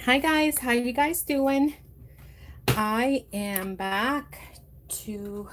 Hi guys, how you guys doing? I am back to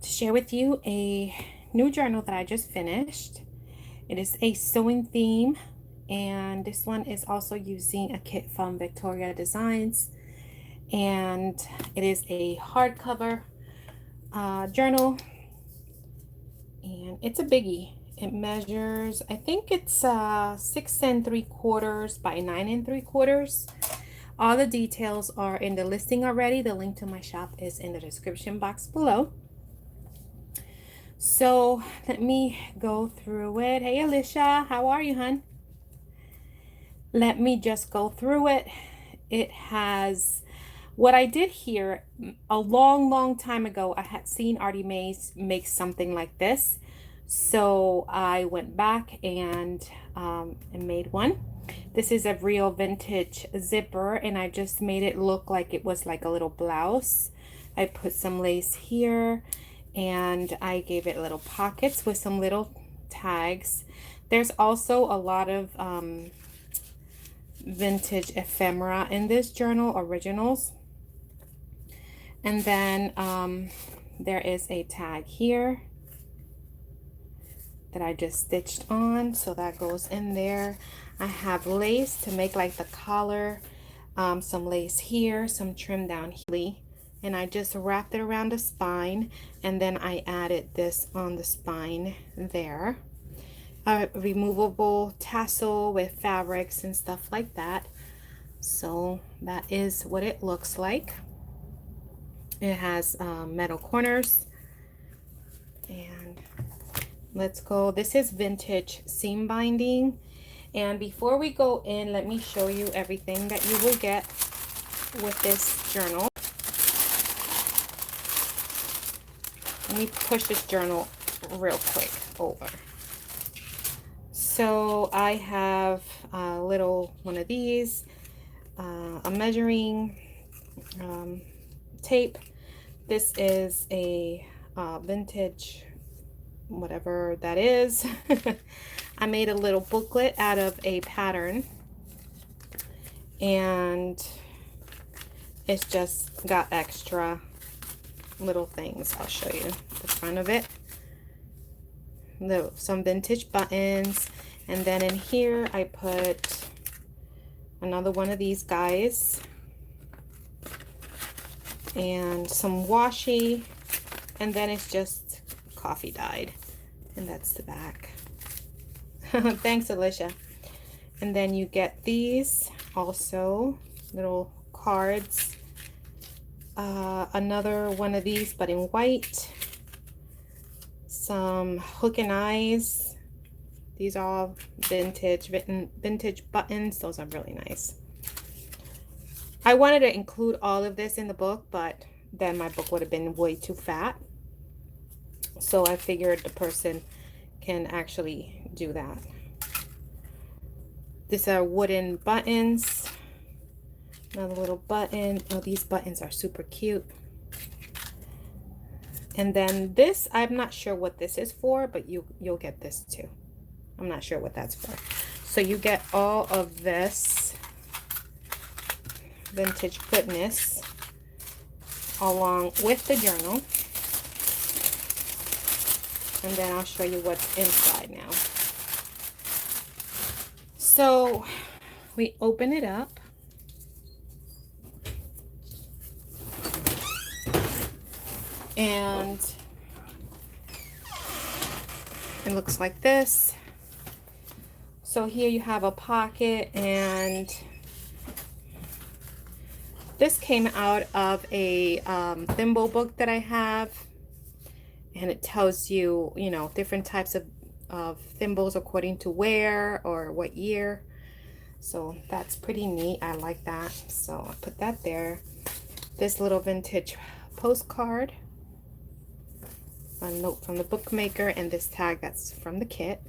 share with you a new journal that I just finished. It is a sewing theme, and this one is also using a kit from Victoria Designs, and it is a hardcover journal, and it's a biggie. It measures, I think it's 6 3/4 by 9 3/4. All the details are in the listing already. The link to my shop is in the description box below. So let me go through it. Hey Alicia, how are you, hun? Let me just go through it. It has what I did here a long time ago. I had seen Artie Mays make something like this. So I went back and made one. This is a real vintage zipper, and I just made it look like it was like a little blouse. I put some lace here, and I gave it little pockets with some little tags. There's also a lot of vintage ephemera in this journal, originals. And then there is a tag here that I just stitched on, so that goes in there. I have lace to make like the collar, some lace here, some trim down here, and I just wrapped it around the spine, and then I added this on the spine there. A removable tassel with fabrics and stuff like that. So that is what it looks like. It has metal corners, and let's go. This is vintage seam binding. And before we go in, let me show you everything that you will get with this journal. Let me push this journal real quick over. So I have a little one of these, a measuring tape. This is a vintage, whatever that is. I made a little booklet out of a pattern, and it's just got extra little things. I'll show you the front of it. Some vintage buttons, and then in here I put another one of these guys and some washi, and then it's just coffee dyed, and that's the back. Thanks, Alicia. And then you get these also little cards, another one of these but in white, some hook and eyes. These are all vintage buttons. Those are really nice. I wanted to include all of this in the book, but then my book would have been way too fat, so I figured the person can actually do that. These are wooden buttons. Another little button. Oh, these buttons are super cute. And then this, I'm not sure what this is for, but you'll get this too. I'm not sure what that's for. So you get all of this vintage goodness along with the journal. And then I'll show you what's inside now. So we open it up. And it looks like this. So here you have a pocket, and this came out of a thimble book that I have, and it tells you, you know, different types of thimbles according to where or what year. So that's pretty neat. I like that. So I put that there. This little vintage postcard, a note from the bookmaker, and this tag that's from the kit.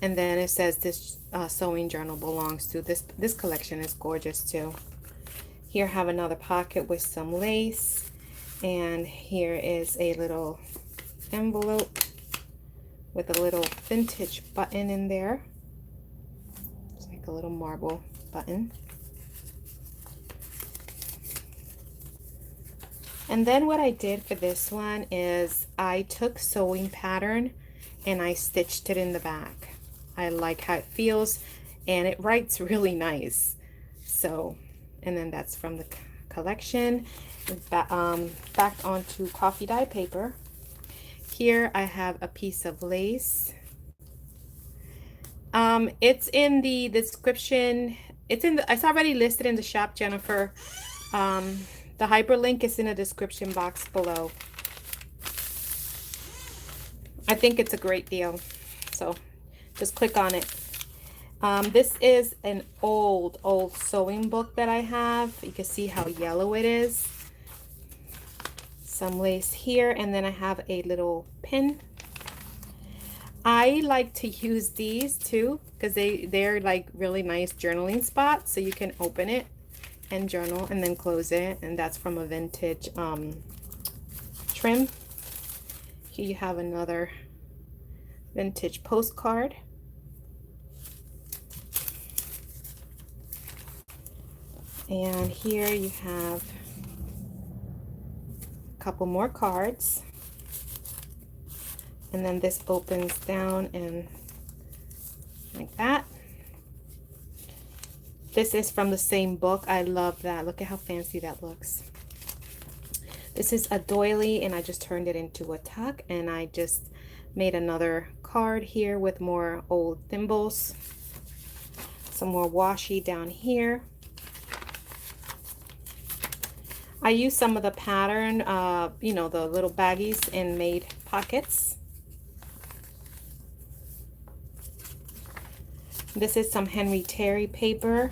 And then it says this sewing journal belongs to this. This collection is gorgeous too. Here I have another pocket with some lace, and here is a little envelope with a little vintage button in there. It's like a little marble button. And then what I did for this one is I took sewing pattern and I stitched it in the back. I like how it feels and it writes really nice. So, and then that's from the collection. Backed onto coffee dye paper. Here I have a piece of lace. It's in the description. It's already listed in the shop, Jennifer. The hyperlink is in the description box below. I think it's a great deal, so just click on it. This is an old sewing book that I have. You can see how yellow it is. Some lace here, and then I have a little pin. I like to use these too because they're like really nice journaling spots, so you can open it and journal and then close it, and that's from a vintage trim. Here you have another vintage postcard. And here you have a couple more cards. And then this opens down and like that. This is from the same book. I love that. Look at how fancy that looks. This is a doily and I just turned it into a tuck, and I just made another card here with more old thimbles. Some more washi down here. I used some of the pattern, you know, the little baggies, and made pockets. This is some Henry Terry paper.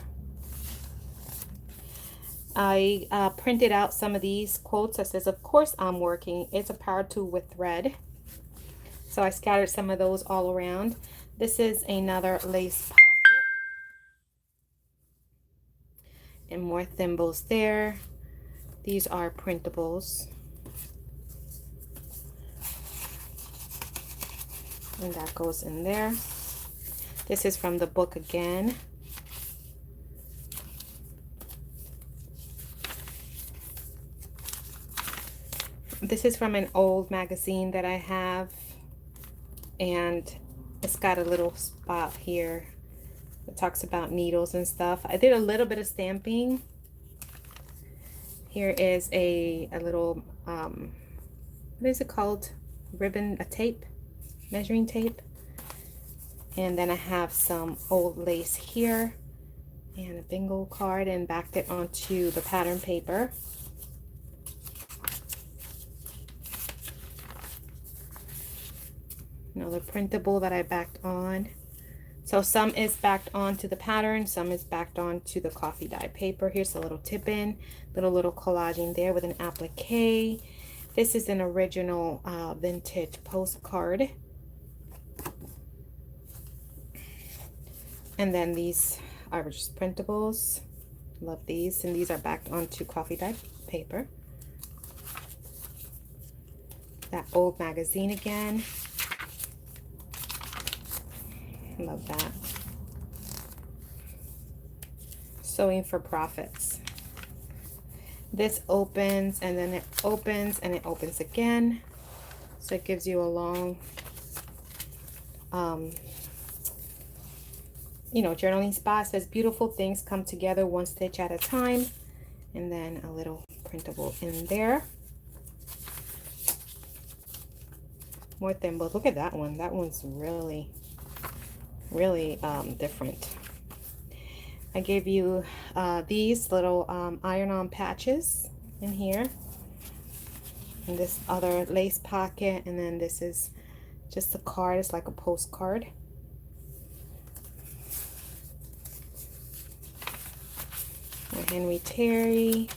I printed out some of these quotes that says, "Of course I'm working. It's a power tool with thread." So I scattered some of those all around. This is another lace pocket. And more thimbles there. These are printables. And that goes in there. This is from the book again. This is from an old magazine that I have, and it's got a little spot here that talks about needles and stuff. I did a little bit of stamping. Here is a little, what is it called? Ribbon, a tape, measuring tape. And then I have some old lace here and a bingo card, and backed it onto the pattern paper. Another printable that I backed on. So some is backed onto the pattern, some is backed onto the coffee dye paper. Here's a little tip-in, little collaging there with an applique. This is an original vintage postcard. And then these are just printables. Love these, and these are backed onto coffee dye paper. That old magazine again. Love that. Sewing for Profits. This opens, and then it opens, and it opens again. So it gives you a long, you know, journaling spot. It says beautiful things come together one stitch at a time. And then a little printable in there. More thimbles. Look at that one. That one's really different. I gave you these little iron-on patches in here, and this other lace pocket, and then this is just a card. It's like a postcard. Henry Terry.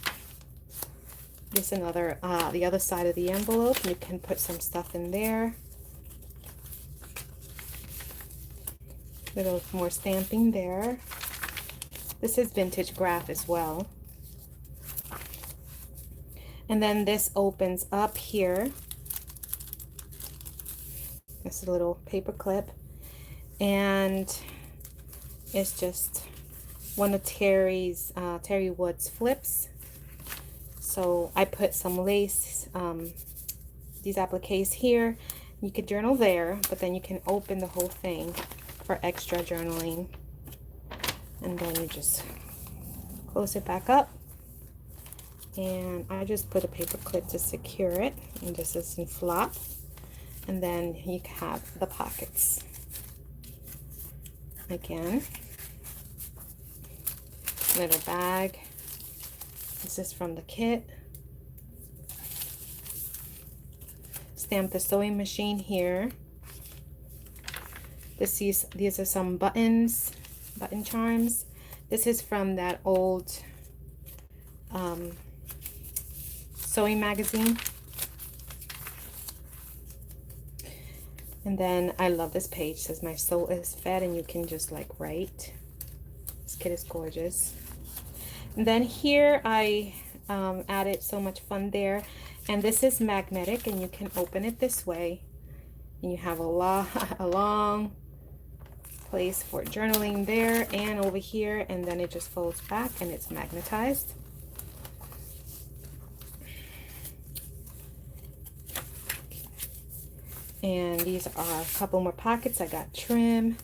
This another the other side of the envelope. You can put some stuff in there. Little more stamping there. This is vintage graph as well. And then this opens up here. This just a little paper clip, and it's just one of Terry Wood's flips. So I put some lace, these appliques here. You could journal there, but then you can open the whole thing for extra journaling. And then you just close it back up. And I just put a paper clip to secure it, and this doesn't flop. And then you have the pockets. Again, little bag. This is from the kit. Stamp the sewing machine here. These are some buttons, button charms. This is from that old sewing magazine. And then I love this page. It says my soul is fed, and you can just like write. This kit is gorgeous. And then here I added so much fun there, and this is magnetic, and you can open it this way, and you have a long place for journaling there and over here, and then it just folds back and it's magnetized. And these are a couple more pockets. I got trim.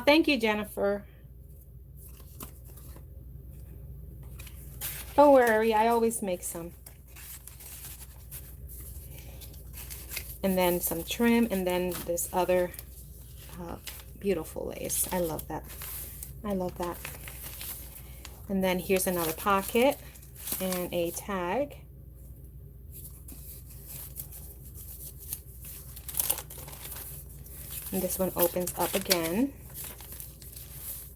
Thank you, Jennifer. Don't worry, I always make some. And then some trim, and then this other beautiful lace. I love that. I love that. And then here's another pocket and a tag. And this one opens up again.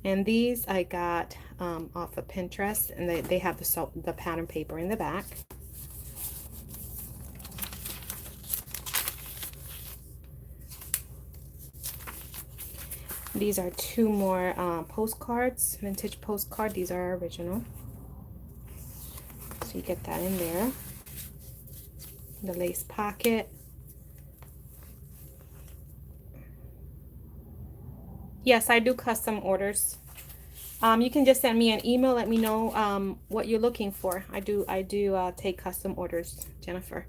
And these I got off of Pinterest, and they have the pattern paper in the back. These are two more postcards, vintage postcard. These are original. So you get that in there. The lace pocket. Yes, I do custom orders. You can just send me an email. Let me know what you're looking for. I do take custom orders, Jennifer.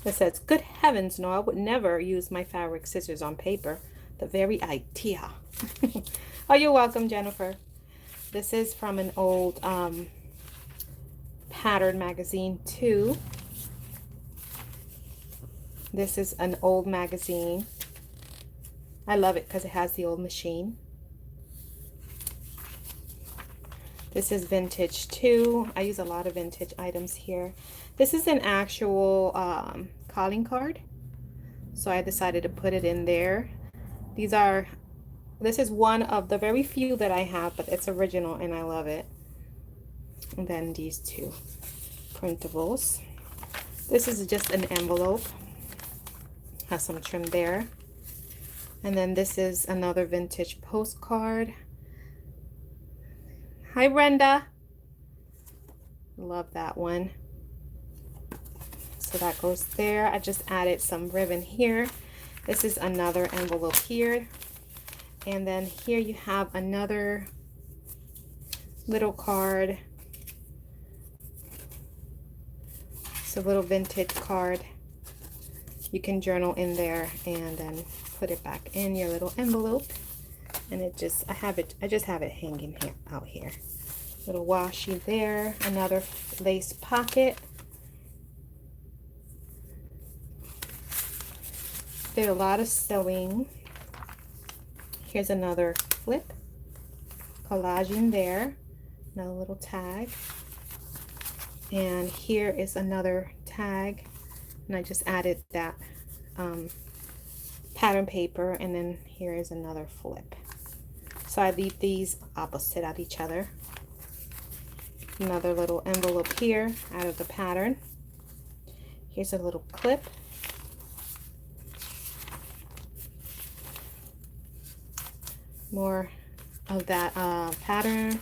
It says, good heavens, no, I would never use my fabric scissors on paper. The very idea. Oh, you're welcome, Jennifer. This is from an old pattern magazine too. This is an old magazine. I love it because it has the old machine. This is vintage too. I use a lot of vintage items here. This is an actual calling card, so I decided to put it in there. This is one of the very few that I have, but it's original and I love it. And then these two printables. This is just an envelope, has some trim there. And then this is another vintage postcard. Hi Brenda, love that one. So that goes there. I just added some ribbon here. This is another envelope here. And then here you have another little card. It's a little vintage card. You can journal in there and then put it back in your little envelope. And I just have it hanging here out here. Little washi there. Another lace pocket. Did a lot of sewing. Here's another flip, collaging there, another little tag, and here is another tag, and I just added that pattern paper, and then here is another flip. So I leave these opposite of each other. Another little envelope here out of the pattern. Here's a little clip. more of that pattern.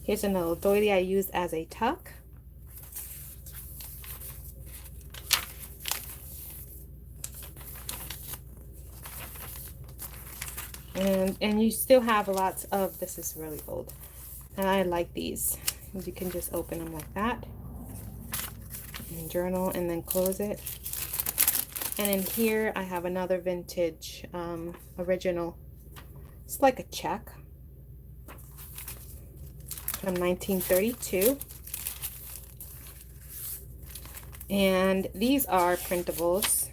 Here's another doily I used as a tuck. And you still have lots of, this is really old, and I like these. You can just open them like that and journal and then close it. And in here I have another vintage original. It's like a check from 1932. And these are printables,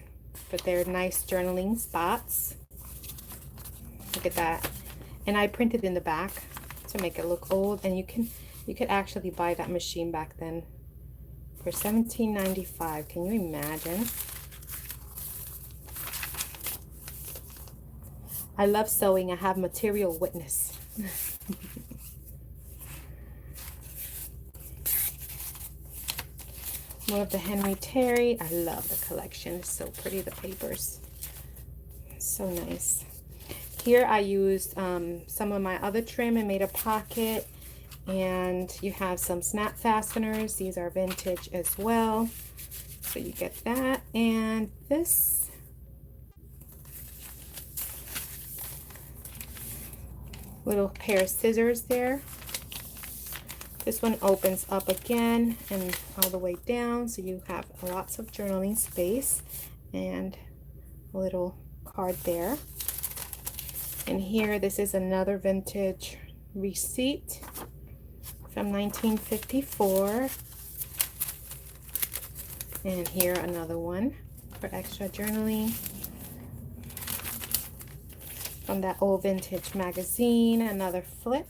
but they're nice journaling spots. Look at that. And I printed in the back to make it look old, and you could actually buy that machine back then for $17.95. Can you imagine? I love sewing. I have material witness. More of the Henry Terry. I love the collection. It's so pretty, the papers. So nice. Here I used some of my other trim and made a pocket, and you have some snap fasteners. These are vintage as well, so you get that. And this little pair of scissors there. This one opens up again and all the way down, so you have lots of journaling space, and a little card there. And here, this is another vintage receipt from 1954. And here another one for extra journaling from that old vintage magazine. Another flip.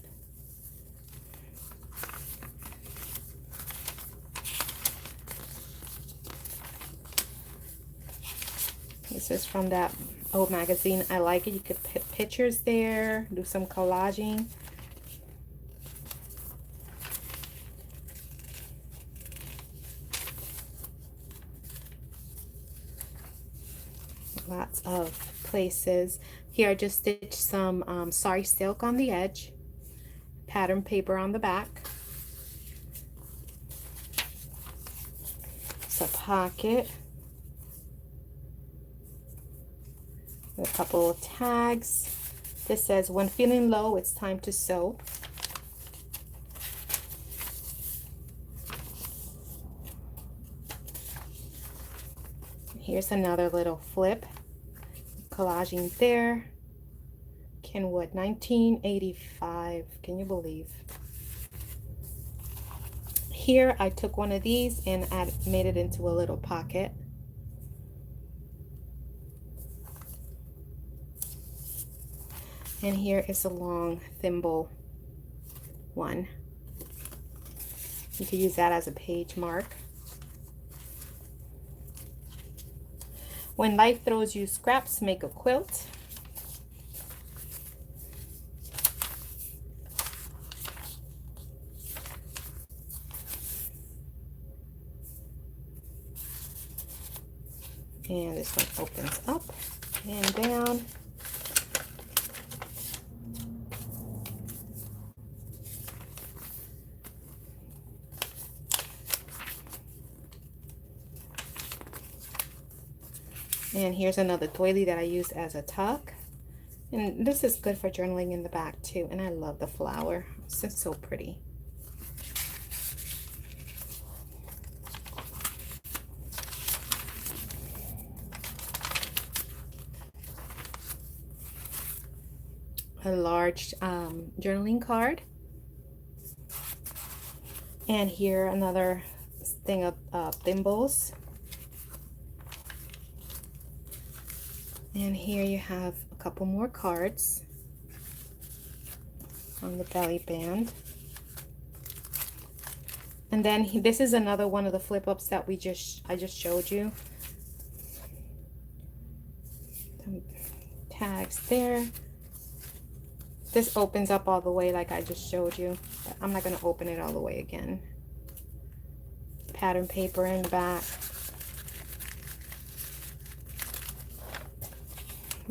This is from that old magazine. I like it. You could put pictures there, do some collaging. Lots of places. Here I just stitched some sari silk on the edge, pattern paper on the back. It's a pocket. A couple of tags. This says, when feeling low, it's time to sew. Here's another little flip. Collaging there. Kenwood, 1985. Can you believe? Here I took one of these and made it into a little pocket. And here is a long thimble one. You could use that as a page mark. When life throws you scraps, make a quilt. And this one opens up and down. And here's another doily that I used as a tuck. And this is good for journaling in the back too. And I love the flower. It's just so pretty. A large journaling card. And here another thing of thimbles. And here you have a couple more cards on the belly band. And then this is another one of the flip ups that I just showed you. Some tags there. This opens up all the way like I just showed you, but I'm not going to open it all the way again. Pattern paper in the back.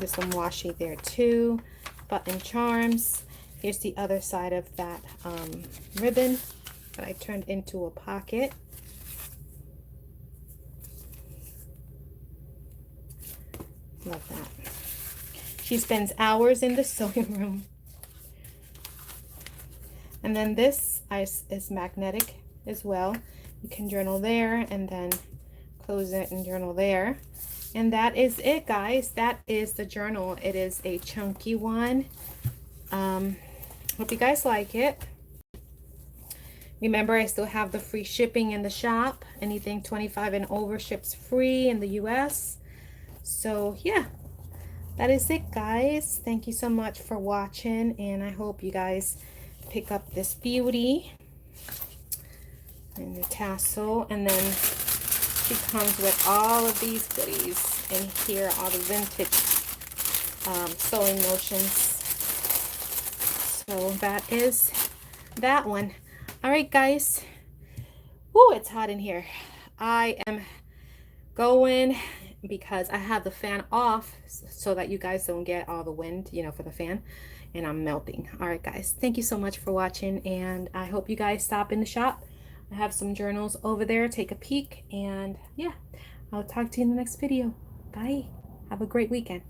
There's some washi there too. Button charms. Here's the other side of that ribbon that I turned into a pocket. Love that. She spends hours in the sewing room. And then this is magnetic as well. You can journal there and then close it and journal there. And that is it, guys. That is the journal. It is a chunky one. Hope you guys like it. Remember, I still have the free shipping in the shop. Anything 25 and over ships free in the US. So yeah, that is it, guys. Thank you so much for watching, and I hope you guys pick up this beauty and the tassel. And then she comes with all of these goodies in here, all the vintage sewing notions. So that is that one. All right, guys. Ooh, it's hot in here. I am going because I have the fan off so that you guys don't get all the wind, you know, for the fan, and I'm melting. All right, guys, thank you so much for watching, and I hope you guys stop in the shop. I have some journals over there. Take a peek, and yeah, I'll talk to you in the next video. Bye. Have a great weekend.